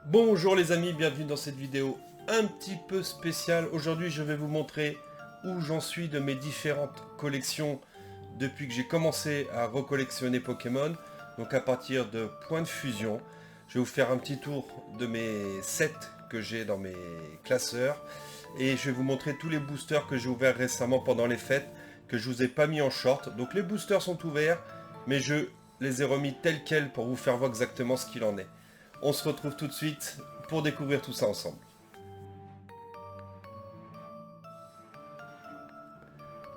Bonjour les amis, bienvenue dans cette vidéo un petit peu spéciale. Aujourd'hui je vais vous montrer où j'en suis de mes différentes collections depuis que j'ai commencé à recollectionner Pokémon. Donc à partir de Point de Fusion, je vais vous faire un petit tour de mes sets que j'ai dans mes classeurs. Et je vais vous montrer tous les boosters que j'ai ouverts récemment pendant les fêtes, que je vous ai pas mis en short. Donc les boosters sont ouverts, mais je les ai remis tels quels pour vous faire voir exactement ce qu'il en est. On se retrouve tout de suite pour découvrir tout ça ensemble.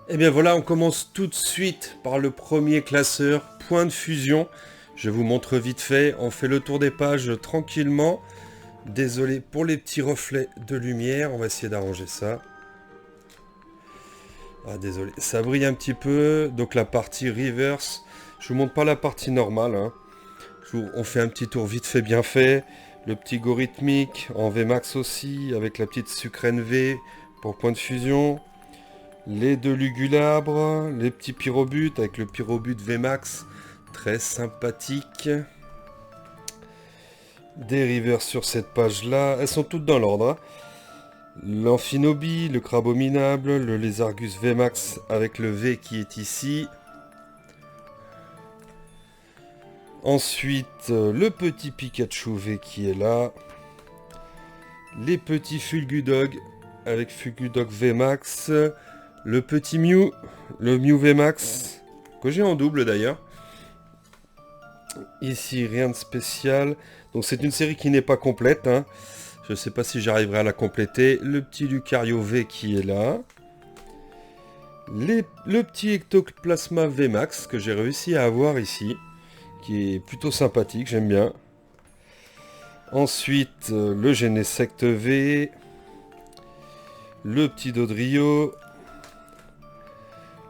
Et bien voilà, on commence tout de suite par le premier classeur, Point de Fusion. Je vous montre vite fait, on fait le tour des pages tranquillement. Désolé pour les petits reflets de lumière, on va essayer d'arranger ça. Ah désolé, ça brille un petit peu, donc la partie reverse. Je vous montre pas la partie normale, hein. On fait un petit tour vite fait bien fait. Le petit Go rythmique en VMAX aussi, avec la petite Sucrène V pour Point de Fusion. Les deux Lugulabres, les petits Pyrobut avec le Pyrobut VMAX, très sympathique. Des rivers sur cette page-là, elles sont toutes dans l'ordre, hein. L'Amphinobi, le Crabominable, le Lézargus VMAX avec le V qui est ici. Ensuite, le petit Pikachu V qui est là. Les petits Fulgudog avec Fulgudog VMAX. Le petit Mew, le Mew VMAX, que j'ai en double d'ailleurs. Ici, rien de spécial. Donc c'est une série qui n'est pas complète, hein. Je ne sais pas si j'arriverai à la compléter. Le petit Lucario V qui est là. Le petit Ectoplasma VMAX que j'ai réussi à avoir ici, qui est plutôt sympathique, j'aime bien. Ensuite, le Genesect V, le petit Dodrio,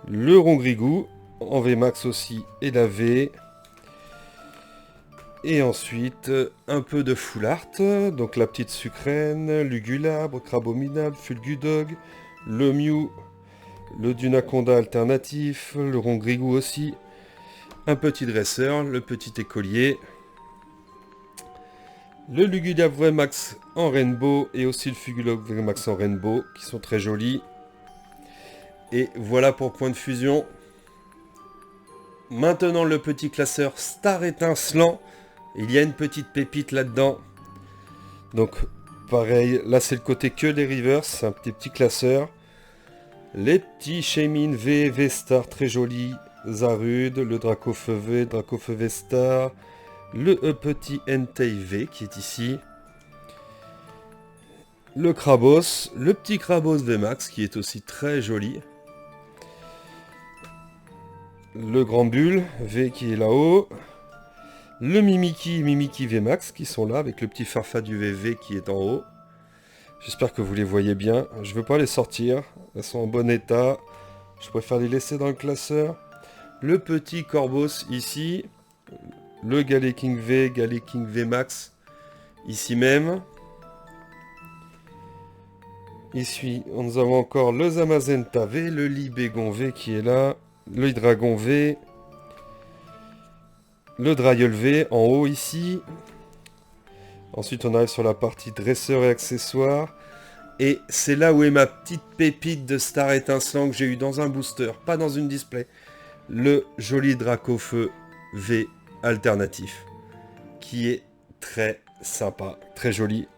le Rongrigou, en VMAX aussi, et la V. Et ensuite, un peu de Full Art, donc la petite Sucrène, Lugulabre, Crabominable, Fulgudog, le Mew, le Dunaconda alternatif, le Rongrigou aussi, un petit dresseur, le petit écolier, le Lugulabre VMAX en Rainbow et aussi le Fulgudog VMAX en Rainbow, qui sont très jolis. Et voilà pour Point de Fusion. Maintenant le petit classeur Star Étincelant. Il y a une petite pépite là-dedans. Donc pareil, là c'est le côté que des rivers, c'est un petit classeur. Les petits Shaymin V, V-Star très jolis. Zarude, le Dracofeu V, Dracofeu V-Star. Le petit Entei V qui est ici. Le Krabos, le petit Krabos VMAX qui est aussi très joli. Le Grand Bull V qui est là-haut. Le Mimikyu VMAX qui sont là avec le petit Farfa du VV qui est en haut. J'espère que vous les voyez bien. Je ne veux pas les sortir. Elles sont en bon état. Je préfère les laisser dans le classeur. Le petit Corvos ici. Le Galeking V, Galeking VMAX ici même. Ici, nous avons encore le Zamazenta V, le Libégon V qui est là. Le Dragon V. Le Dryol V en haut ici. Ensuite on arrive sur la partie dresseur et accessoires. Et c'est là où est ma petite pépite de Star Étincelant que j'ai eu dans un booster, pas dans une display. Le joli Dracofeu V alternatif. Qui est très sympa, très joli.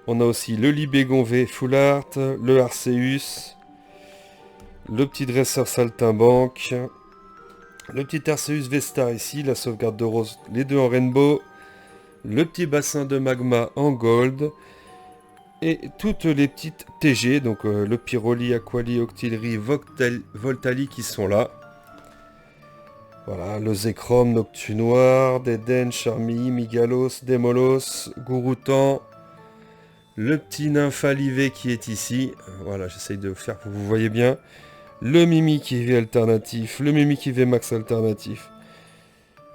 On a aussi le Libégon V Full Art, le Arceus. Le petit dresseur saltimbanque. Le petit Arceus V-Star ici, la sauvegarde de rose, les deux en rainbow. Le petit bassin de magma en gold. Et toutes les petites TG, donc le Pyroli, Aquali, Octillery, Voltali qui sont là. Voilà, le Zekrom, Noctunoir, Deden, Charmy, Migalos, Demolos, Gouroutan. Le petit Nymphalivé qui est ici. Voilà, j'essaye de faire pour que vous voyez bien. Le Mimikyu V alternatif, le Mimikyu V Max alternatif.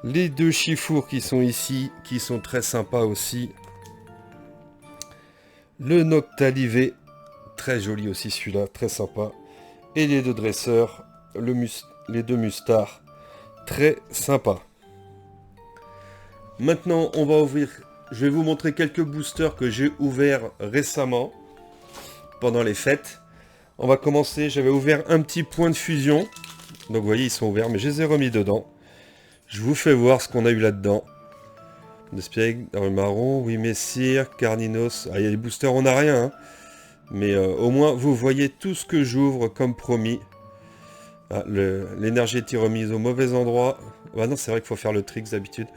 Les deux Chifours qui sont ici, qui sont très sympas aussi. Le Noctali très joli aussi celui-là, très sympa. Et les deux dresseurs, les deux Mustards, très sympa. Maintenant, on va ouvrir je vais vous montrer quelques boosters que j'ai ouverts récemment, pendant les fêtes. On va commencer, j'avais ouvert un petit point de fusion. Donc vous voyez, ils sont ouverts, mais je les ai remis dedans. Je vous fais voir ce qu'on a eu là-dedans. De Spieg, Marron, oui Messire, Carninos. Ah, il y a des boosters, on n'a rien. Hein. Mais au moins, vous voyez tout ce que j'ouvre comme promis. Ah, l'énergie est remise au mauvais endroit. Ah non, c'est vrai qu'il faut faire le trick d'habitude.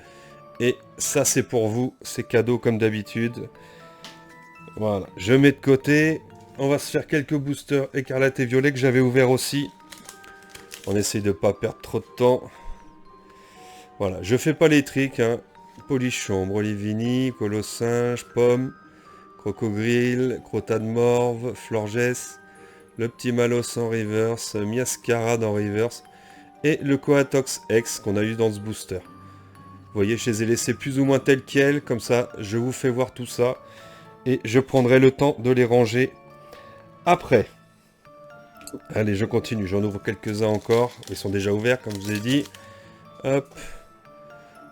Et ça, c'est pour vous. C'est cadeau comme d'habitude. Voilà, je mets de côté. On va se faire quelques boosters écarlate et violet que j'avais ouverts aussi. On essaye de ne pas perdre trop de temps. Voilà, je fais pas les tricks. Hein. Polichon, Brolivini, Colossinge, Pomme, Crocogrill, Crotade Morve, Florges, le petit Malos en reverse, Miascarade en reverse et le Coatox X qu'on a eu dans ce booster. Vous voyez, je les ai laissés plus ou moins tels quels, comme ça je vous fais voir tout ça et je prendrai le temps de les ranger après. Allez, je continue, j'en ouvre quelques-uns encore, ils sont déjà ouverts comme je vous ai dit. Hop,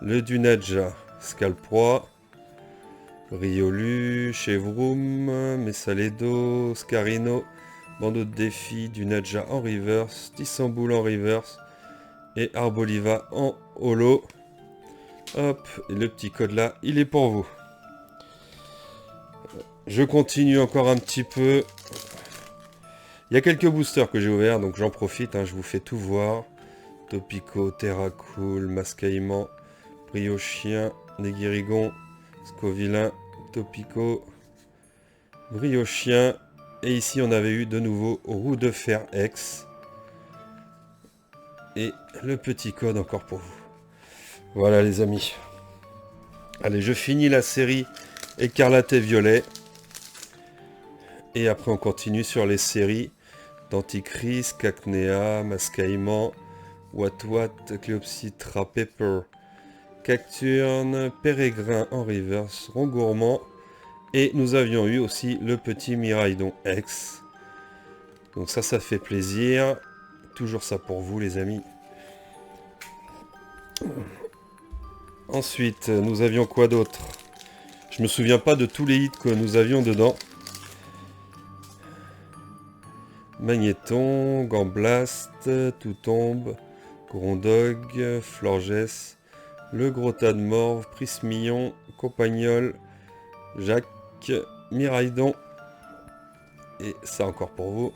le Dunaja, Scalproie, Riolu, Chevroom, Messaledo, Scarino, Bandeau de défi, Dunaja en reverse, Tissamboul en reverse et Arboliva en holo. Hop, et le petit code là, il est pour vous. Je continue encore un petit peu. Il y a quelques boosters que j'ai ouverts, donc j'en profite, hein, je vous fais tout voir. Topico, Terracool, Mascaïman, Briochien, Néguirigon, Scovillain, Topico, Briochien. Et ici, on avait eu de nouveau Roue de Fer X. Et le petit code encore pour vous. Voilà les amis. Allez, je finis la série Écarlate et Violet. Et après, on continue sur les séries Denticris, Cacnea, Mascaïman, Watwat, Cléopsitra, Pepper, Cacturne, Pérégrin en reverse, Rongourmand. Et nous avions eu aussi le petit Miraidon X. Donc ça fait plaisir. Toujours ça pour vous les amis. Ensuite, nous avions quoi d'autre? Je me souviens pas de tous les hits que nous avions dedans. Magnéton, Gamblast, Tout tombe, Grondog, Florges, Le Gros Tas de Morve, Prismillon, Compagnol, Jacques, Miraidon. Et ça encore pour vous.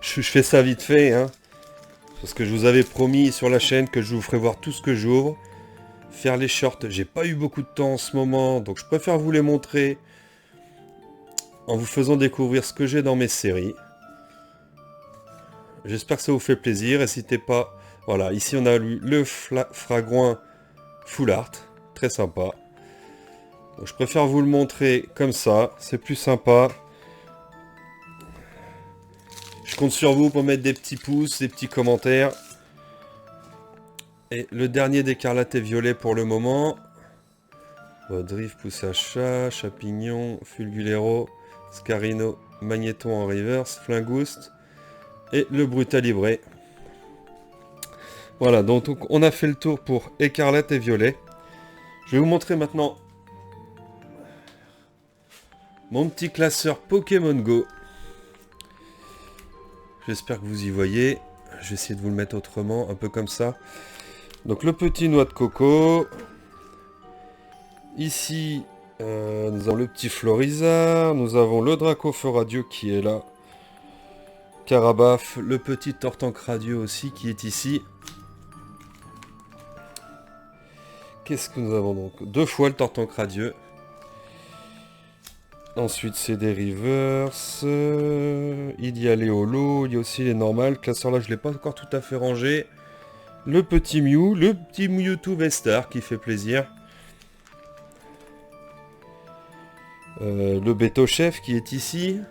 Je fais ça vite fait, hein. Parce que je vous avais promis sur la chaîne que je vous ferai voir tout ce que j'ouvre. Faire les shorts, j'ai pas eu beaucoup de temps en ce moment, donc je préfère vous les montrer en vous faisant découvrir ce que j'ai dans mes séries. J'espère que ça vous fait plaisir. N'hésitez pas. Voilà, ici on a le Fragouin Full Art. Très sympa. Donc, je préfère vous le montrer comme ça. C'est plus sympa. Je compte sur vous pour mettre des petits pouces, des petits commentaires. Et le dernier d'Écarlate et Violet pour le moment. Drift, Poussacha, Chapignon, Fulgulero, Scarino, Magnéton en reverse, Flingouste et le Brutalibré. Voilà, donc on a fait le tour pour Écarlate et Violet. Je vais vous montrer maintenant mon petit classeur Pokémon Go. J'espère que vous y voyez. Je vais essayer de vous le mettre autrement, un peu comme ça. Donc le petit noix de coco. Ici, nous avons le petit Florizard. Nous avons le Dracofeu Radio qui est là. Carabaf, le petit Tortank Radio aussi qui est ici. Qu'est-ce que nous avons donc? 2 fois le Tortank Radio. Ensuite, c'est des reverse. Il y a les holo. Il y a aussi les normales. Classeur là, je ne l'ai pas encore tout à fait rangé. Le petit Mew. Le petit Mewtwo Vestar qui fait plaisir. Le Beto Chef qui est ici.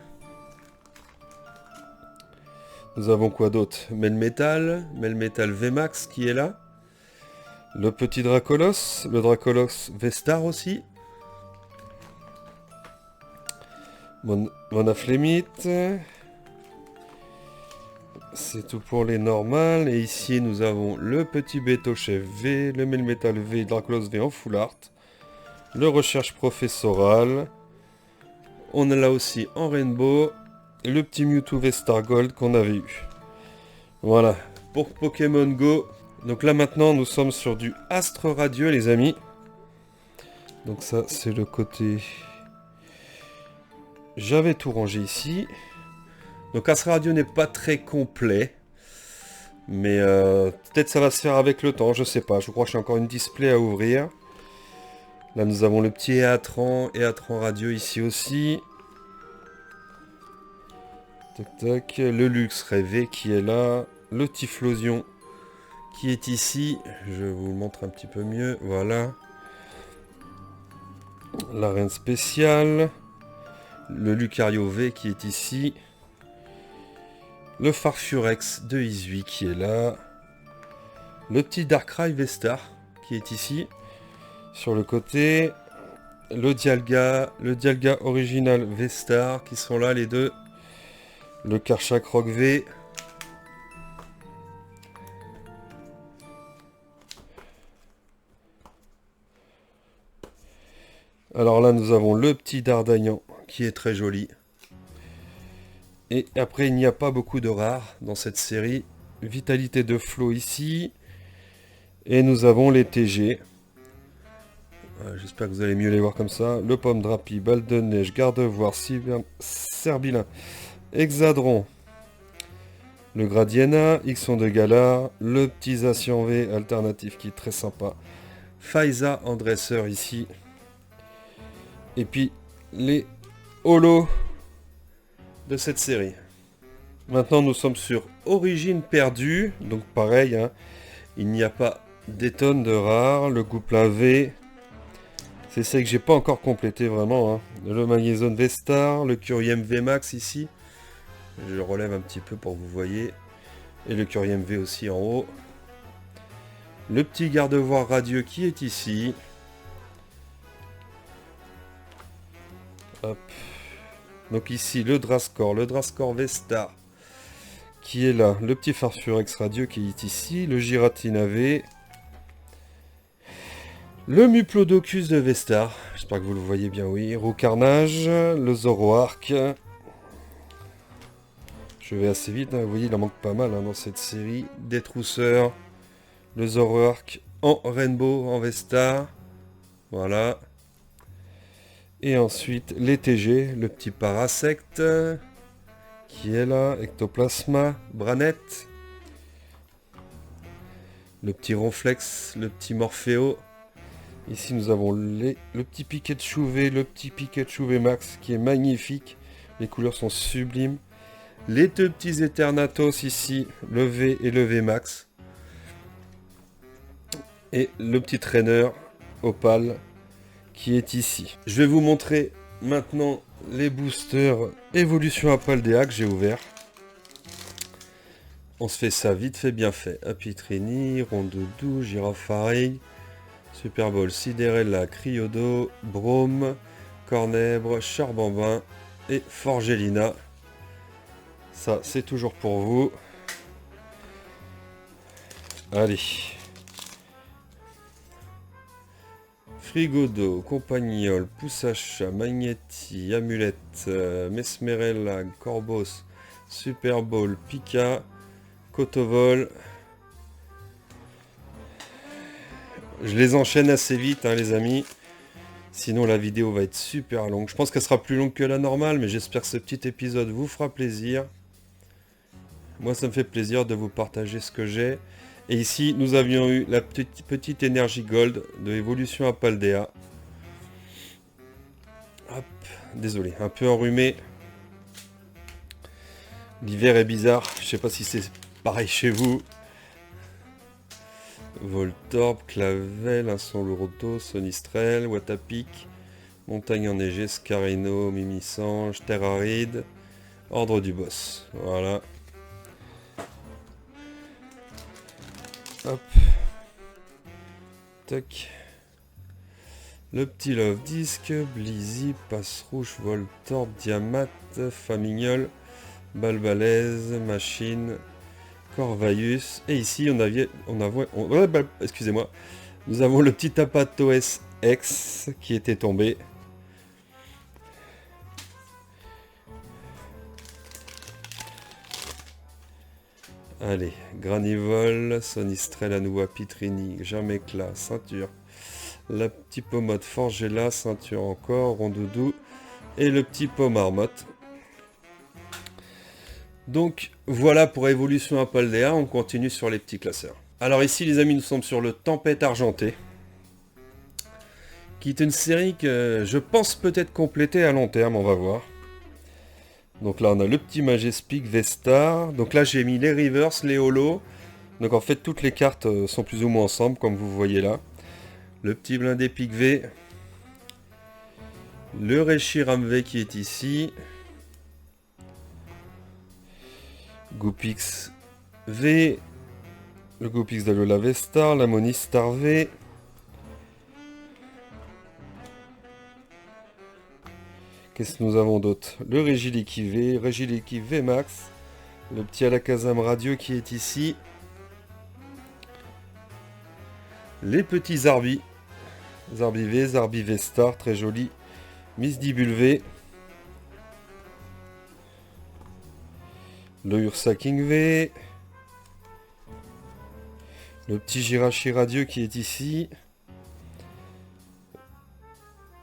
Nous avons quoi d'autre? Melmetal VMAX qui est là. Le petit Dracolos. Le Dracolos Vestar aussi. Mon Afflemite. C'est tout pour les normales. Et ici, nous avons le petit Beto Chef V, le Melmetal V, Dracolos V en full art. le recherche professorale. On a là aussi en rainbow le petit Mewtwo V-Star Gold qu'on avait eu. Voilà, pour Pokémon Go. Donc là maintenant nous sommes sur du Astre Radieux les amis. Donc ça c'est le côté... J'avais tout rangé ici. Donc Astre Radio n'est pas très complet. Mais peut-être ça va se faire avec le temps, je sais pas. Je crois que j'ai encore une display à ouvrir. Là nous avons le petit Eatran Radio ici aussi. Tac tac. Le Luxe Rêvé qui est là. Le Typhlosion qui est ici. Je vous le montre un petit peu mieux. Voilà. L'arène spéciale. Le Lucario V qui est ici. Le Farfurex de Izui qui est là. Le petit Darkrai V-Star qui est ici. Sur le côté. Le Dialga original V-Star qui sont là les deux. Le Karchak Rock V. Alors là nous avons le petit Dardagnan qui est très joli. Et après il n'y a pas beaucoup de rares dans cette série. Vitalité de Flow ici. Et nous avons les TG. J'espère que vous allez mieux les voir comme ça. Le Pomme Drapi, Balle de Neige, Gardevoir, Serbilin, Hexadron. Le Gradiena, Ixon de Galar. Le petit Zacian V alternatif qui est très sympa. Faiza en dresseur ici. Et puis les holos de cette série. Maintenant nous sommes sur Origine perdue. Donc pareil, hein, il n'y a pas des tonnes de rares. Le Gouplin V. C'est ça que j'ai pas encore complété vraiment. Hein. Le Magnézone V-Star. Le Curiem V-Max ici. Je le relève un petit peu pour que vous voyez. Et le Curiem V aussi en haut. Le petit Gardevoir radieux qui est ici. Hop. Donc ici le Drascore V-Star qui est là. Le petit Farfurex radieux qui est ici. Le Giratina V. Le Muplodocus de V-Star. J'espère que vous le voyez bien, oui. Roucarnage. Le Zoroark. Je vais assez vite, hein. Vous voyez, il en manque pas mal hein, dans cette série. Des Trousseurs. Le Zoroark en Rainbow, en V-Star. Voilà. Et ensuite, les TG, le petit Parasect, qui est là, Ectoplasma, Branette, le petit Ronflex, le petit Morpheo. Ici, nous avons le petit Pikachu V, le petit Pikachu V Max, qui est magnifique. Les couleurs sont sublimes. Les deux petits Eternatos ici, le V et le V Max. Et le petit Trainer Opal, qui est ici. Je vais vous montrer maintenant les boosters Évolution Apaldea que j'ai ouvert. On se fait ça vite fait bien fait. Apitrini, Rondoudou, Girafarig, Super Bowl, Sidérella, Cryodo, Brome, Cornèbre, Charbambin et Forgelina. Ça c'est toujours pour vous. Allez. Frigodo, Compagnol, Poussacha, Magnetti, Amulette, Mesmerella, Corbos, Super Bowl, Pika, Cotovol. Je les enchaîne assez vite, hein, les amis. Sinon, la vidéo va être super longue. Je pense qu'elle sera plus longue que la normale, mais j'espère que ce petit épisode vous fera plaisir. Moi, ça me fait plaisir de vous partager ce que j'ai. Et ici, nous avions eu la petite énergie gold de Évolution Apaldea. Hop, désolé, un peu enrhumé. L'hiver est bizarre, je sais pas si c'est pareil chez vous. Voltorb, Clavel, Insolurdo, Sonistrel, Watapic, Montagne enneigée, Scarino, Mimisange, Terre aride, Ordre du boss. Voilà. Hop. Tac. Le petit Love Disc, Blizzy, Passe Rouge, Voltorb, Diamat, Famignol, Balbalaise, Machine, Corvaius. Et ici, excusez-moi. Nous avons le petit Apatoes X qui était tombé. Allez, Granivol, Sonistrel, Anoua, Pitrini, Jamekla, ceinture. La petite pommade Forgella, ceinture encore, Rondoudou. Et le petit pot Marmotte. Donc voilà pour Évolution Apaldea, on continue sur les petits classeurs. Alors ici les amis, nous sommes sur le Tempête Argentée, qui est une série que je pense peut-être compléter à long terme, on va voir. Donc là on a le petit Majestic Vestar, donc là j'ai mis les reverse, les holos, donc en fait toutes les cartes sont plus ou moins ensemble comme vous voyez là. Le petit blindé Pic V, le Reshiram V qui est ici, Goopix V, le Goopix d'Alola Vestar, la Monistar V, qu'est-ce que nous avons d'autre? Le Regiliki V, Regiliki V Max, le petit Alakazam Radio qui est ici, les petits Zarbi, Zarbi V, Zarbi Vestar, très joli, Misdibul V, le Ursa King V, le petit Jirachi Radio qui est ici,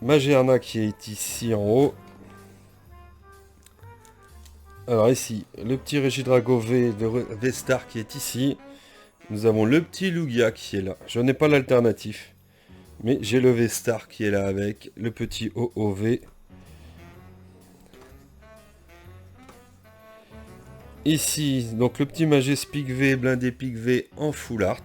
Magerna qui est ici en haut. Alors ici, le petit Regidrago V de Vestar qui est ici. Nous avons le petit Lugia qui est là. Je n'ai pas l'alternatif, mais j'ai le Vestar qui est là avec le petit OOV. Ici, donc le petit Majestic V, blindé Pic V en full art.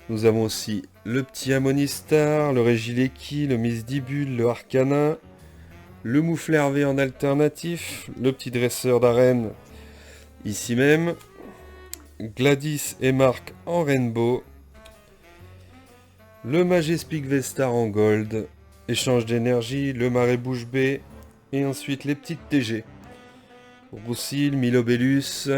Nous avons aussi le petit Amonistar, le Regileki, le Misdibul, le Arcana, le Moufler V en alternatif, le petit dresseur d'arène ici même, Gladys et Marc en rainbow, le Majestic Vestar en gold, échange d'énergie, le Marais Bouche B, et ensuite les petites TG. Roussil, Milobellus,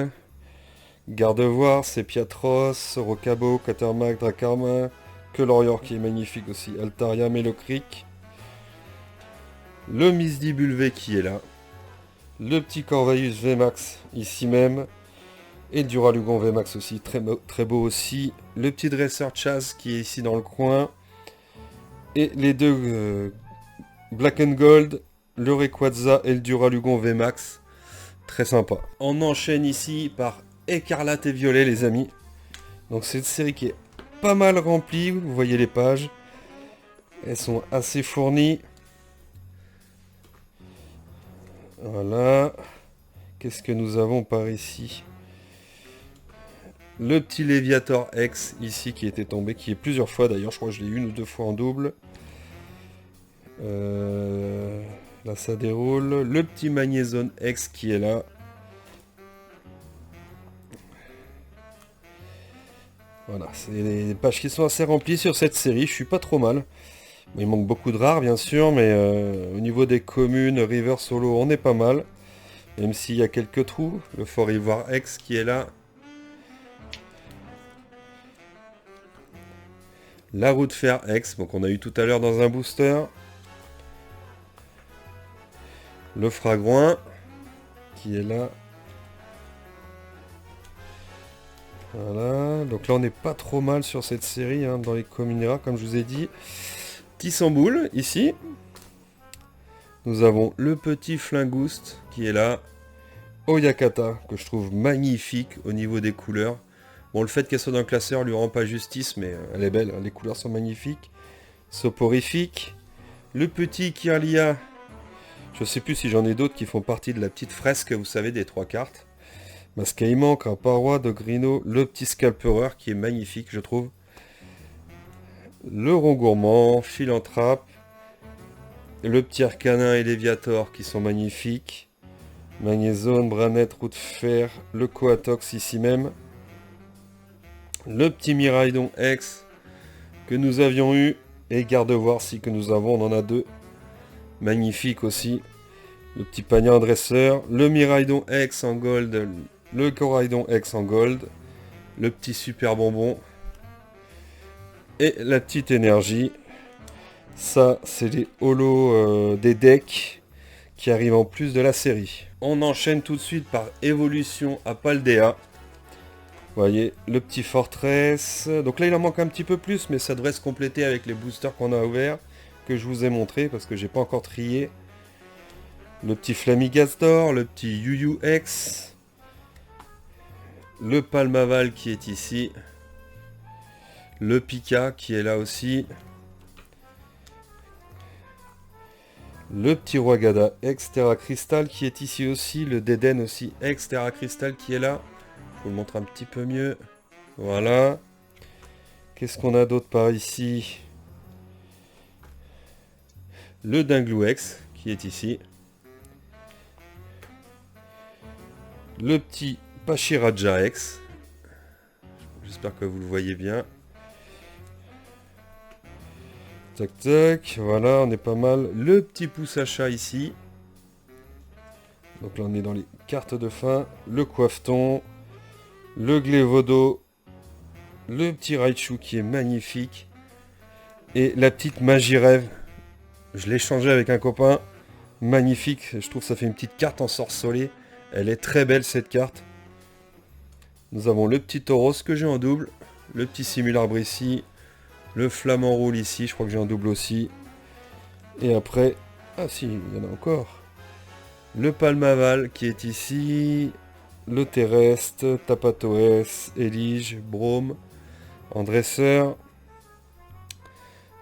Gardevoir, Sepiatros, Rocabo, Catermac, Dracarmin, Kelorior qui est magnifique aussi, Altaria, Melocryc, le Misdibul V qui est là, le petit Corvaius VMAX ici même, et Duralugon VMAX aussi, très beau aussi, le petit dresseur Chaz qui est ici dans le coin, et les deux Black and Gold, le Rayquaza et le Duralugon VMAX. Très sympa. On enchaîne ici par Écarlate et Violet les amis. Donc c'est une série qui est pas mal remplie. Vous voyez les pages. Elles sont assez fournies. Voilà. Qu'est-ce que nous avons par ici? Le petit Léviator X ici qui était tombé. Qui est plusieurs fois d'ailleurs. Je crois que je l'ai une ou deux fois en double. Là ça déroule. Le petit Magnézone X qui est là. Voilà, c'est des pages qui sont assez remplies sur cette série. Je suis pas trop mal. Il manque beaucoup de rares bien sûr, mais au niveau des communes, River Solo, on est pas mal. Même s'il y a quelques trous. Le Fort Ivoire X qui est là. La route fer X, donc on a eu tout à l'heure dans un booster. Le Fragouin qui est là. Voilà, donc là on n'est pas trop mal sur cette série hein, dans les communes rares comme je vous ai dit. Tissamboul ici. Nous avons le petit Flingouste qui est là. Oyakata que je trouve magnifique au niveau des couleurs. Bon, le fait qu'elle soit dans le classeur lui rend pas justice, mais elle est belle, hein, les couleurs sont magnifiques. Soporifique. Le petit Kirlia. Je sais plus si j'en ai d'autres qui font partie de la petite fresque, vous savez, des 3 cartes. Mascaïman, Craparois, Dogrino, le petit Scalpereur qui est magnifique, je trouve. Le Rond Gourmand, Philanthrape. Le petit Arcanin et Léviator qui sont magnifiques. Magnézone, Branette, Route Fer, le Coatox ici même. Le petit Miraidon X que nous avions eu. Et Gardevoir si que nous avons, on en a 2. Magnifique aussi. Le petit Pagnard dresseur. Le Miraidon X en gold. Le Coraidon X en gold. Le petit Super Bonbon. Et la petite énergie. Ça, c'est les holos des decks qui arrivent en plus de la série. On enchaîne tout de suite par évolution à Paldea. Vous voyez, le petit Fortress. Donc là, il en manque un petit peu plus, mais ça devrait se compléter avec les boosters qu'on a ouverts, que je vous ai montré parce que j'ai pas encore trié. Le petit Flamigastor, le petit UUX, le Palmaval qui est ici, le Pika qui est là aussi, le petit Roigada Exterra Crystal qui est ici aussi, le Deden aussi Exterra Crystal qui est là. Je vous le montre un petit peu mieux. Voilà. Qu'est-ce qu'on a d'autre par ici? Le Dinglouex qui est ici. Le petit Pachiraja X. J'espère que vous le voyez bien. Tac tac, voilà, on est pas mal. Le petit Poussacha ici. Donc là on est dans les cartes de fin. Le Coiffeton. Le Glévodo. Le petit Raichu qui est magnifique. Et la petite Magirève. Je l'ai changé avec un copain. Magnifique, je trouve que ça fait une petite carte ensorcelée. Elle est très belle cette carte. Nous avons le petit Tauros que j'ai en double. Le petit Simularbre ici. Le Flamant Roule ici, je crois que j'ai en double aussi. Et après... Ah si, il y en a encore. Le Palmaval qui est ici. Le Terrestre, Tapatoès, Elige, Brome, en dresseur.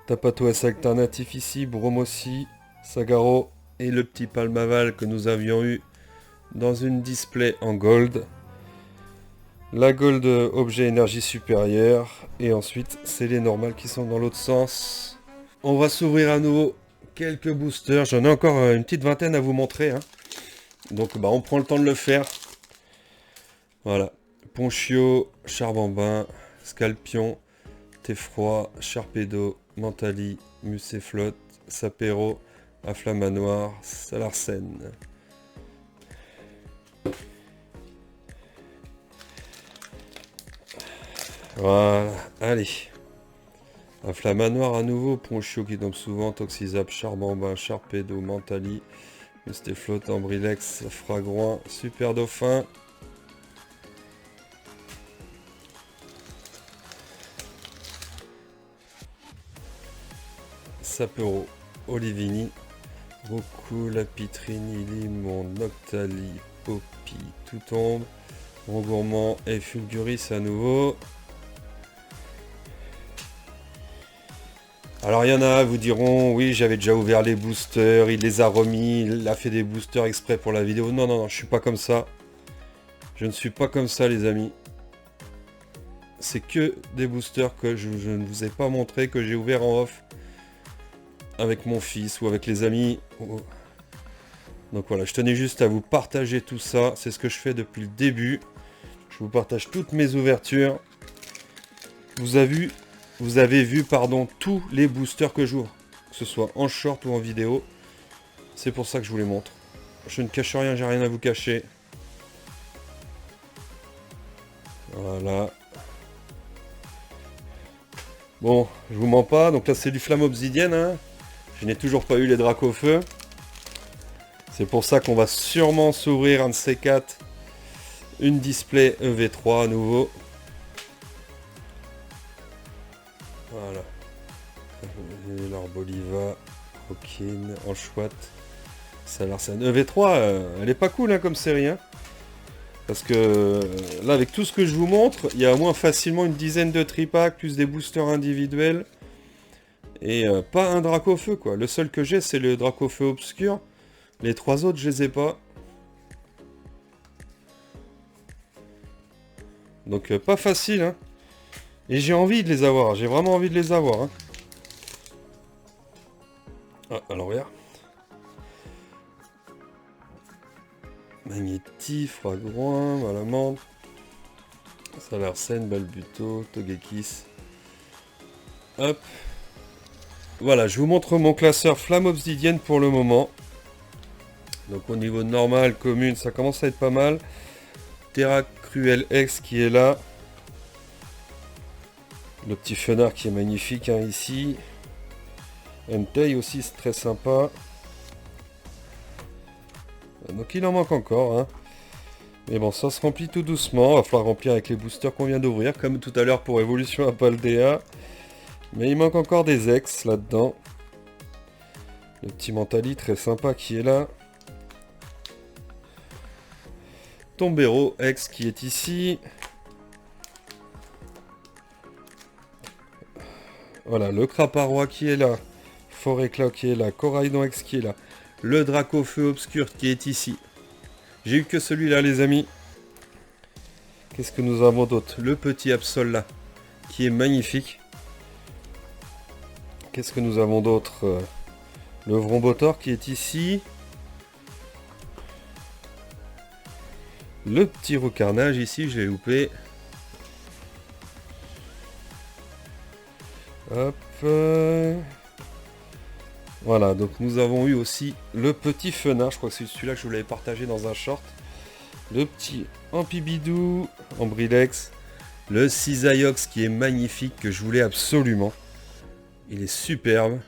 Tapatoès alternatif ici, Brome aussi, Sagaro. Et le petit Palmaval que nous avions eu dans une display en gold. La gold objet énergie supérieure. Et ensuite, c'est les normales qui sont dans l'autre sens. On va s'ouvrir à nouveau quelques boosters. J'en ai encore une petite vingtaine à vous montrer. Hein. Donc bah, on prend le temps de le faire. Voilà. Ponchio, Charbambin, Scalpion, Teffroi, Charpedo, Mentali, Musséflotte, Sapero, Afflamanoir, Salarsen. Voilà, allez. Un Flamanoir à nouveau, Ponchio qui tombe souvent, Toxizap, Charbambin, Charpedo, Mentali, Mustéflotte, Ambrilex, Fragroin, Super Dauphin. Sapero, Olivini, Roku, Lapitrini, Limon, Noctali, Poppy, tout tombe. Gourmand et Fulguris à nouveau. Alors il y en a, vous diront, oui j'avais déjà ouvert les boosters, il les a remis, il a fait des boosters exprès pour la vidéo. Non, non, non, je suis pas comme ça. Je ne suis pas comme ça les amis. C'est que des boosters que je ne vous ai pas montré, que j'ai ouvert en off. Avec mon fils ou avec les amis. Donc voilà, je tenais juste à vous partager tout ça. C'est ce que je fais depuis le début. Je vous partage toutes mes ouvertures. Vous avez vu, tous les boosters que j'ouvre. Que ce soit en short ou en vidéo. C'est pour ça que je vous les montre. Je ne cache rien, j'ai rien à vous cacher. Voilà. Bon, je vous mens pas. Donc là, c'est du flamme obsidienne. Hein. Je n'ai toujours pas eu les Dracofeu. C'est pour ça qu'on va sûrement s'ouvrir un de ces quatre. Une display EV3 à nouveau. Voilà. L'Arboliva, Rockin, Anchouat, Salarsen. EV3, elle est pas cool hein, comme série. Hein. Parce que là, avec tout ce que je vous montre, il y a au moins facilement une dizaine de tripacks, plus des boosters individuels. Et pas un Dracofeu quoi. Le seul que j'ai, c'est le Dracofeu obscur. Les trois autres, je les ai pas. Donc pas facile. Hein. Et j'ai envie de les avoir. J'ai vraiment envie de les avoir. Hein. Ah, à l'envers. Magnéti, Fragroin, Malamande, Salarsen, Balbuto, Togekis. Hop. Voilà, je vous montre mon classeur flamme obsidienne pour le moment. Donc au niveau normal, commune, ça commence à être pas mal. Terra Cruel X qui est là. Le petit fenard qui est magnifique hein, ici. Entei aussi, c'est très sympa. Donc il en manque encore, hein. Mais bon, ça se remplit tout doucement. Il va falloir remplir avec les boosters qu'on vient d'ouvrir, comme tout à l'heure pour Evolution Apaldea. Mais il manque encore des ex là-dedans. Le petit Mentali très sympa qui est là. Tombero ex qui est ici. Voilà, le Craparois qui est là. Foréclat qui est là. Coraidon ex qui est là. Le Draco Feu Obscur qui est ici. J'ai eu que celui-là, les amis. Qu'est-ce que nous avons d'autre? Le petit Absol là, qui est magnifique. Qu'est-ce que nous avons d'autre? Le Vrombotor qui est ici. Le petit Roucarnage ici, je l'ai loupé. Hop. Voilà, donc nous avons eu aussi le petit Fenard. Je crois que c'est celui-là que je vous l'avais partagé dans un short. Le petit Ampibidou, Ambrilex. Le Cisaiox qui est magnifique, que je voulais absolument. Il est superbe.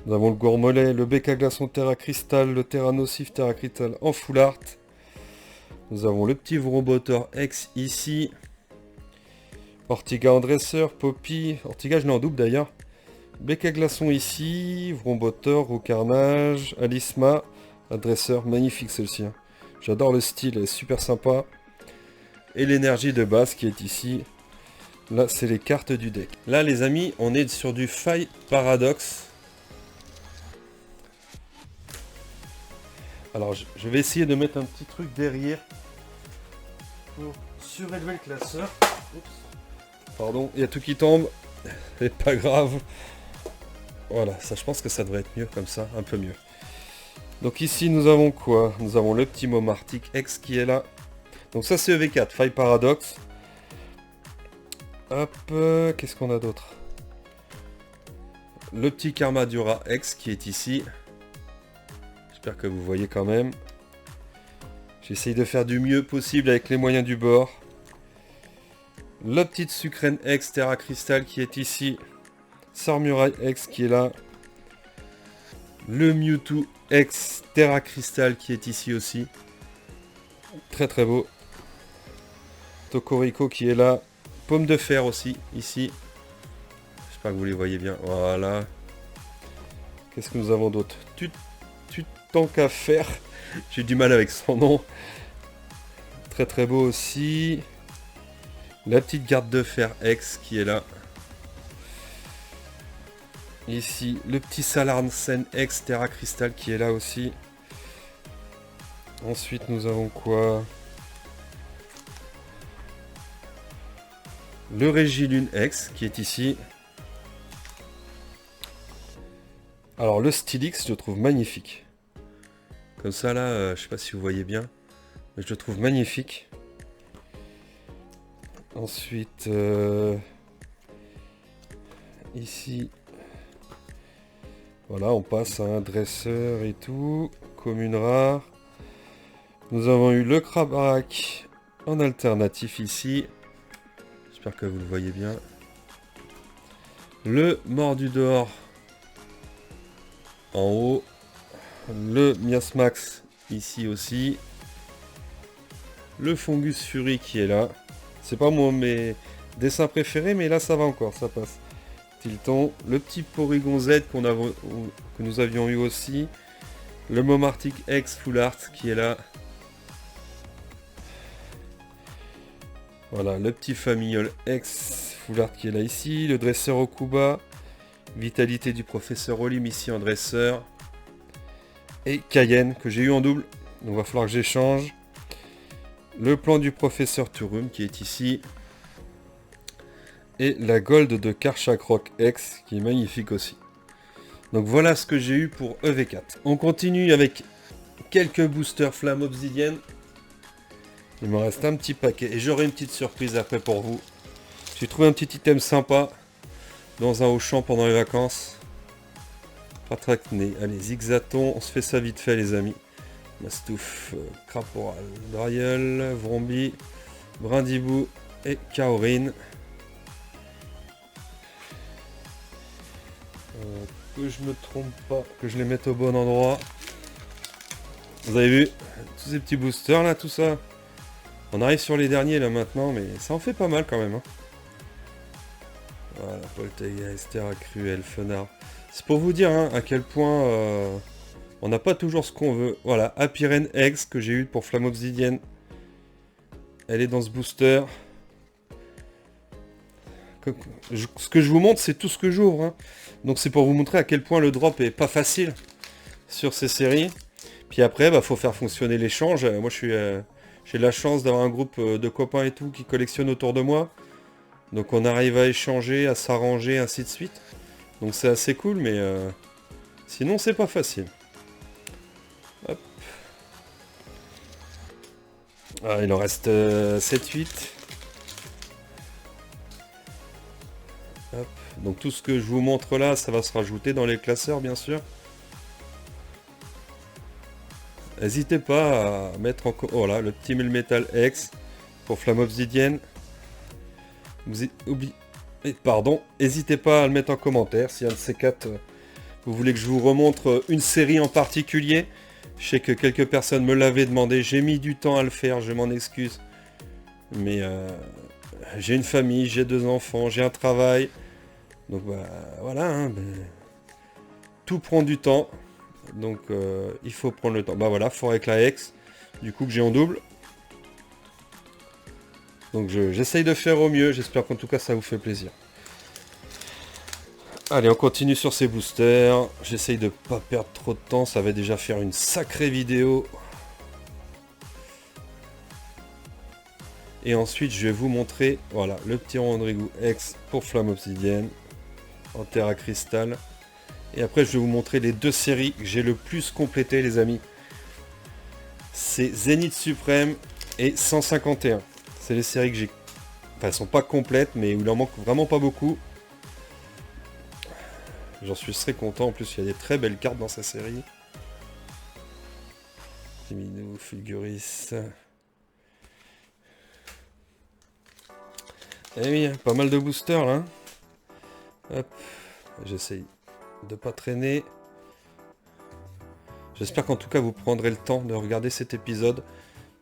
Nous avons le Gourmelet, le Bec à Glaçon Terra Cristal, le Terra Nocif Terra Cristal en full art. Nous avons le petit Vrobotor X ici. Ortiga en dresseur, Poppy. Ortiga, je l'ai en double d'ailleurs. Bec à Glaçon ici. Vrombotor, Roucarnage, Alisma. Un dresseur, magnifique celle-ci. Hein. J'adore le style, elle est super sympa. Et l'énergie de base qui est ici. Là, c'est les cartes du deck. Là, les amis, on est sur du Fight Paradox. Alors, je vais essayer de mettre un petit truc derrière pour surélever le classeur. Oups. Pardon, il y a tout qui tombe. C'est pas grave. Voilà, ça, je pense que ça devrait être mieux comme ça, un peu mieux. Donc ici, nous avons quoi? Nous avons le petit Momartic X qui est là. Donc ça, c'est EV4, Fight Paradox. Hop, qu'est-ce qu'on a d'autre? Le petit Karmadura X qui est ici. J'espère que vous voyez quand même. J'essaye de faire du mieux possible avec les moyens du bord. La petite Sucrène X Terra Crystal qui est ici. Sarmurai X qui est là. Le Mewtwo X Terra Crystal qui est ici aussi. Très très beau. Tokorico qui est là. Pomme de fer aussi, ici. J'espère que vous les voyez bien. Voilà. Qu'est-ce que nous avons d'autre? Tant qu'à faire. J'ai du mal avec son nom. Très très beau aussi. La petite garde de fer X qui est là. Ici, le petit Salarsen X Terra Crystal qui est là aussi. Ensuite, nous avons quoi? Le Régilune X qui est ici. Alors, le Stylix, je le trouve magnifique. Comme ça, là, je sais pas si vous voyez bien. Mais je le trouve magnifique. Ensuite, ici, voilà, on passe à un dresseur et tout. Commune rare. Nous avons eu le Crabarak en alternatif ici. J'espère que vous le voyez bien. Le Mordu d'or en haut. Le Miasmax ici aussi. Le Fungus Fury qui est là. C'est pas mes dessins préférés, mais là ça va encore, ça passe. Tilton, le petit Porygon Z que nous avions eu aussi. Le Momartic X Full Art qui est là. Voilà, le petit Famillol X Full Art qui est là ici. Le dresseur Okuba. Vitalité du professeur Olim ici en dresseur. Et Cayenne que j'ai eu en double. Donc il va falloir que j'échange. Le plan du professeur Turum qui est ici. Et la Gold de Karchakroc X qui est magnifique aussi. Donc voilà ce que j'ai eu pour EV4. On continue avec quelques boosters Flamme Obsidienne. Il me reste un petit paquet et j'aurai une petite surprise après pour vous. J'ai trouvé un petit item sympa dans un Auchan pendant les vacances. Patracné, allez, Zigzaton, on se fait ça vite fait les amis. Mastouf, Craporal, Draiol, Vrombi, Brindibou et Kaorin. Que je me trompe pas, que je les mette au bon endroit. Vous avez vu tous ces petits boosters là, tout ça. On arrive sur les derniers là maintenant, mais ça en fait pas mal quand même. Hein. Voilà, Poltergeist, Terra Cruel, Fenard. C'est pour vous dire hein, à quel point on n'a pas toujours ce qu'on veut. Voilà, Happy Rain X que j'ai eu pour Flamme Obsidienne. Elle est dans ce booster. Ce que je vous montre, c'est tout ce que j'ouvre. Hein. Donc c'est pour vous montrer à quel point le drop est pas facile sur ces séries. Puis après, bah, faut faire fonctionner l'échange. Moi, j'ai la chance d'avoir un groupe de copains et tout qui collectionnent autour de moi. Donc on arrive à échanger, à s'arranger, ainsi de suite. Donc c'est assez cool, mais sinon c'est pas facile. Hop. Ah, il en reste 7-8. Hop. Donc tout ce que je vous montre là, ça va se rajouter dans les classeurs, bien sûr. N'hésitez pas à mettre en... Oh là, le petit Melmetal X pour Flamme Obsidienne. Pardon, n'hésitez pas à le mettre en commentaire si un de ces quatre, vous voulez que je vous remontre une série en particulier. Je sais que quelques personnes me l'avaient demandé, j'ai mis du temps à le faire, je m'en excuse. Mais j'ai une famille, j'ai 2 enfants, j'ai un travail. Donc bah, voilà, hein, tout prend du temps. Donc il faut prendre le temps. Bah voilà, Forêt avec la X, du coup que j'ai en double. Donc j'essaye de faire au mieux, j'espère qu'en tout cas ça vous fait plaisir. Allez, on continue sur ces boosters. J'essaye de pas perdre trop de temps, ça va déjà faire une sacrée vidéo. Et ensuite je vais vous montrer, voilà, le petit Rodrigo X pour Flamme Obsidienne, en Terra Cristal. Et après je vais vous montrer les 2 séries que j'ai le plus complétées les amis. C'est Zénith Suprême et 151. C'est les séries que j'ai... Enfin, elles sont pas complètes, mais où il en manque vraiment pas beaucoup. J'en suis très content. En plus, il y a des très belles cartes dans sa série. Timino, Fulguris. Eh oui, pas mal de boosters là. Hop. J'essaye de pas traîner. J'espère qu'en tout cas vous prendrez le temps de regarder cet épisode.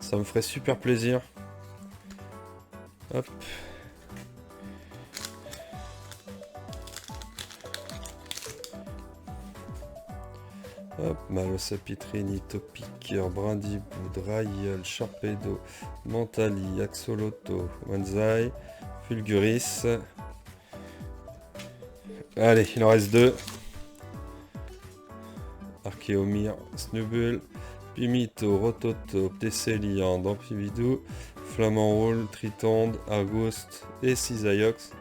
Ça me ferait super plaisir. Hop. Hop, Malosapitrini, Topiqueur, Brindibou, Draïeul, Sharpedo, Mentali, Axolotl, Manzai, Fulguris. Allez, il en reste 2. Archéomir, Snubbull, Pimito, Rototop, Tesseliand, Amphibidou, Flamant Roule, Tritonde, Argouste et Cisaiox.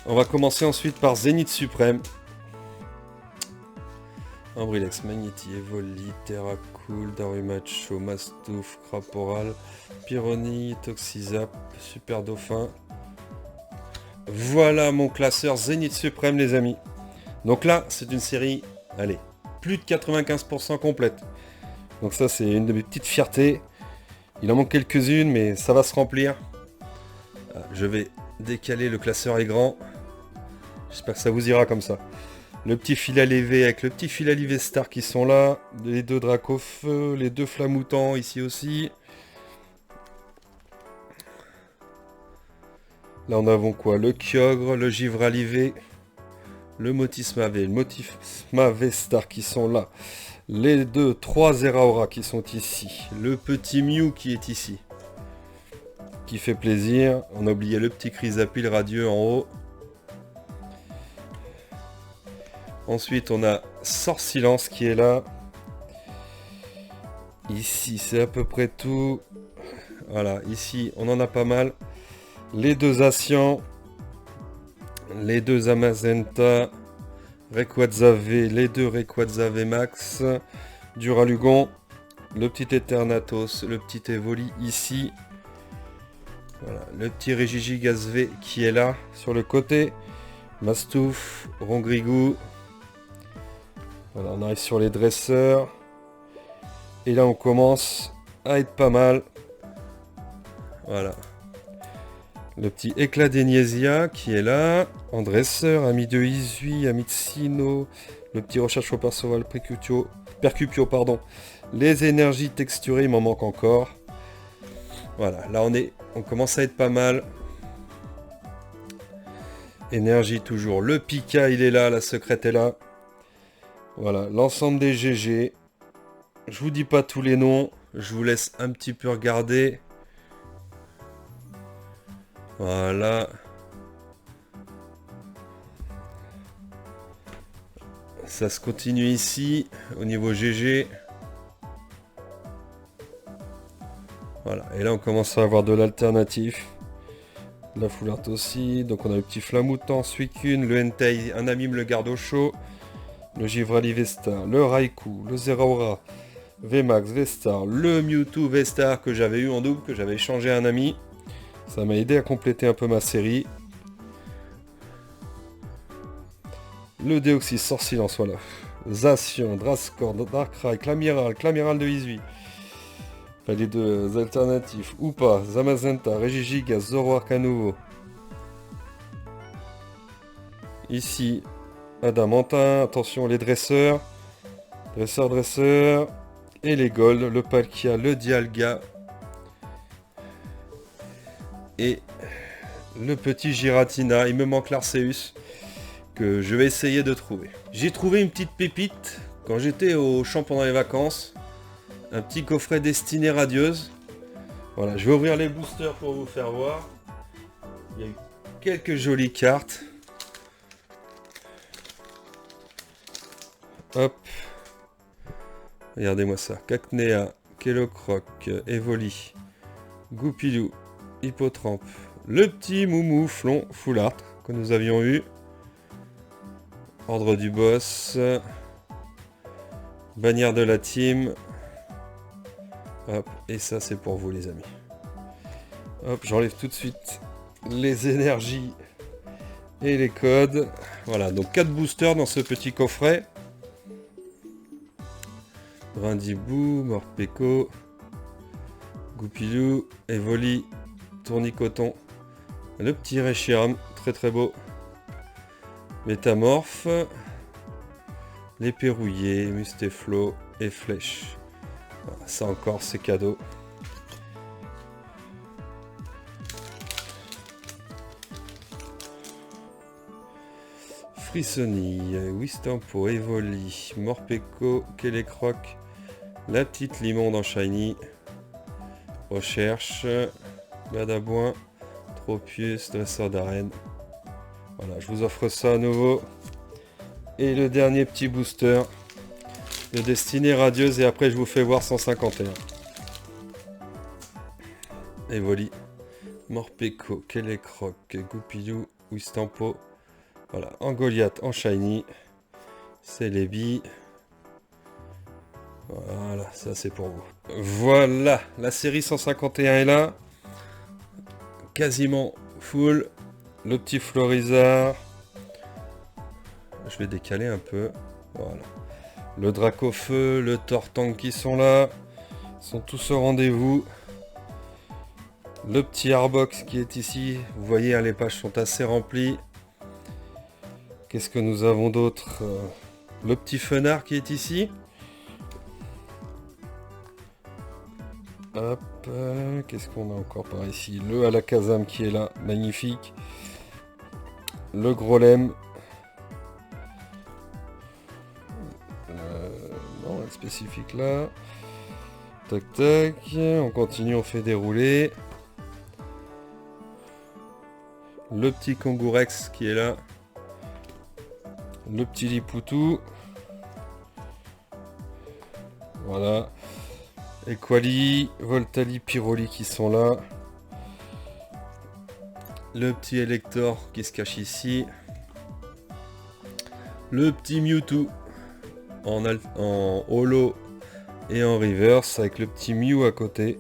On va commencer ensuite par Zénith Suprême. Ambrilex, Magneti, Evoli, Terracool, Darumacho, Mastouf, Craporal, Pyroni, Toxizap, Super Dauphin. Voilà mon classeur Zénith Suprême les amis. Donc là, c'est une série, allez, plus de 95% complète. Donc ça, c'est une de mes petites fiertés. Il en manque quelques-unes, mais ça va se remplir. Je vais décaler, le classeur est grand. J'espère que ça vous ira comme ça. Le petit fil à lever avec le petit fil à lever Star qui sont là. Les 2 Dracofeu, les 2 Flamoutants ici aussi. Là on avons quoi? Le Kyogre, le Givre Alivé, le Motis Mavé, le Motis Mavé Star qui sont là. Les 3 Zeraora qui sont ici. Le petit Mew qui est ici. Qui fait plaisir. On a oublié le petit Chrysapile radieux en haut. Ensuite, on a Sort Silence qui est là. Ici, c'est à peu près tout. Voilà, ici, on en a pas mal. Les 2 Asians. Les 2 Amazenta. Rayquaza V, les 2 Rayquaza V Max. Duralugon. Le petit Eternatus, le petit Evoli ici. Voilà, le petit Regigigas V qui est là, sur le côté. Mastouf, Rongrigou. Voilà, on arrive sur les dresseurs. Et là, on commence à être pas mal. Voilà. Le petit éclat d'Egnesia qui est là. En dresseur, ami de Isui, ami de Sino. Le petit recherche au perceval Percupio, pardon. Les énergies texturées, il m'en manque encore. Voilà, là on commence à être pas mal. Énergie toujours. Le Pika, il est là, la secrète est là. Voilà, l'ensemble des GG. Je vous dis pas tous les noms. Je vous laisse un petit peu regarder. Voilà. Ça se continue ici, au niveau GG. Voilà, et là on commence à avoir de l'alternatif. La foularte aussi. Donc on a le petit Flamoutant, Suicune, le Entei, un Amime, le garde au chaud. Le Givrali Vestar, le Raikou, le Zeraora, Vmax, Vestar, le Mewtwo Vestar que j'avais eu en double, que j'avais échangé à un ami. Ça m'a aidé à compléter un peu ma série. Le Deoxys, Sorsilence, voilà. Zacian, Drascore, Darkrai, Clamiral de Izui. Enfin, les deux alternatifs. ou pas, Zamazenta, Regigigas, Zoroark à nouveau. Ici, Adamantin, attention les dresseurs. Dresseur. Et les Gold, le Palkia, le Dialga. Et le petit Giratina. Il me manque l'Arceus que je vais essayer de trouver. J'ai trouvé une petite pépite quand j'étais au champ pendant les vacances. Un petit coffret Destinée Radieuse. Voilà, je vais ouvrir les boosters pour vous faire voir. Il y a eu quelques jolies cartes. Hop. Regardez-moi ça. Cacnea, Kellocroc, Evoli, Goupilou, Hippotrampe, le petit Moumouflon Foulard que nous avions eu. Ordre du boss. Bannière de la team. Hop, et ça c'est pour vous les amis. Hop, j'enlève tout de suite les énergies et les codes. Voilà, donc 4 boosters dans ce petit coffret. Brindibou, Morpeko, Goupilou, Evoli, Tournicoton, le petit Reshiram, très beau. Métamorphe, les Pérouillés, Mustéflo et Flèche. Voilà, ça encore c'est cadeau. Frissoni, Wistampo, Evoli, Morpeko, Kellocroc, la petite Limonde en shiny, Recherche, Badabouin, Tropius, Dresseur d'arène. Voilà, je vous offre ça à nouveau. Et le dernier petit booster de Destinée Radieuse et après je vous fais voir 151. Evoli, Morpeko, Kellocroc, Goupilou, Wistampo. Voilà, en Goliath, en shiny. C'est les billes. Voilà, ça c'est pour vous. Voilà, la série 151 est là. Quasiment full. Le petit Florizard. Je vais décaler un peu. Voilà. Le Dracofeu, le Tortank qui sont là. Ils sont tous au rendez-vous. Le petit Arbox qui est ici. Vous voyez, hein, les pages sont assez remplies. Qu'est-ce que nous avons d'autre? Le petit Fenard qui est ici. Hop, qu'est-ce qu'on a encore par ici? Le Alakazam qui est là, magnifique. Le Grolem. Non, un spécifique là. Tac tac, on continue, on fait dérouler. Le petit Kangourex qui est là. Le petit Lipoutou. Voilà. Equali, Voltali, Pyroli qui sont là. Le petit Elector qui se cache ici. Le petit Mewtwo en holo et en reverse avec le petit Mew à côté.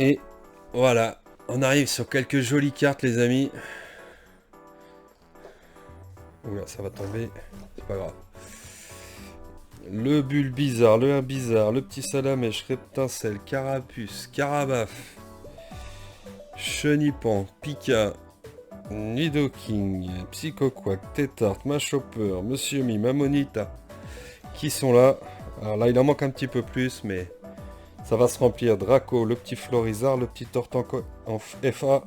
Et voilà, on arrive sur quelques jolies cartes les amis. Oula, ça va tomber, c'est pas grave. Le Bulbizarre, le Imbizarre, le petit Salamèche, Reptincelle, Carapuce, Carabaf, Chenipan, Pika, Nidoking, Psychoquack, Tétart, Machopper, Monsieur Mi, Mamonita, qui sont là. Alors là, il en manque un petit peu plus, mais ça va se remplir. Draco, le petit Florizard, le petit Tortank en FA,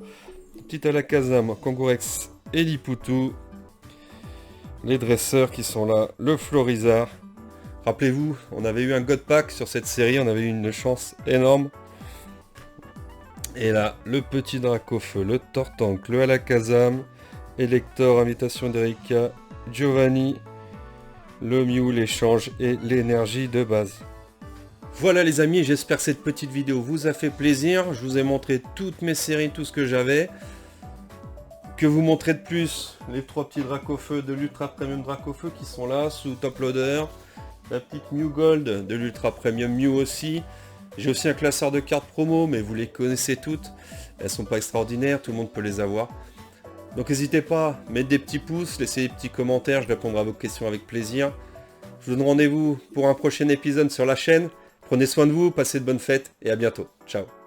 le petit Alakazam, Kangourex et Lipoutou. Les dresseurs qui sont là, le Florizard. Rappelez-vous, on avait eu un God Pack sur cette série, on avait eu une chance énorme. Et là, le petit Dracofeu, le Tortank, le Alakazam, Elector, Invitation d'Erika, Giovanni, le Mew, l'échange et l'énergie de base. Voilà les amis, j'espère que cette petite vidéo vous a fait plaisir. Je vous ai montré toutes mes séries, tout ce que j'avais. Que vous montrez de plus les 3 petits Dracofeu de l'Ultra Premium Dracofeu qui sont là sous Top Loader. La petite Mew Gold de l'Ultra Premium Mew aussi. J'ai aussi un classeur de cartes promo, mais vous les connaissez toutes. Elles sont pas extraordinaires, tout le monde peut les avoir. Donc n'hésitez pas à mettre des petits pouces, laissez des petits commentaires, je répondrai à vos questions avec plaisir. Je vous donne rendez-vous pour un prochain épisode sur la chaîne. Prenez soin de vous, passez de bonnes fêtes et à bientôt. Ciao.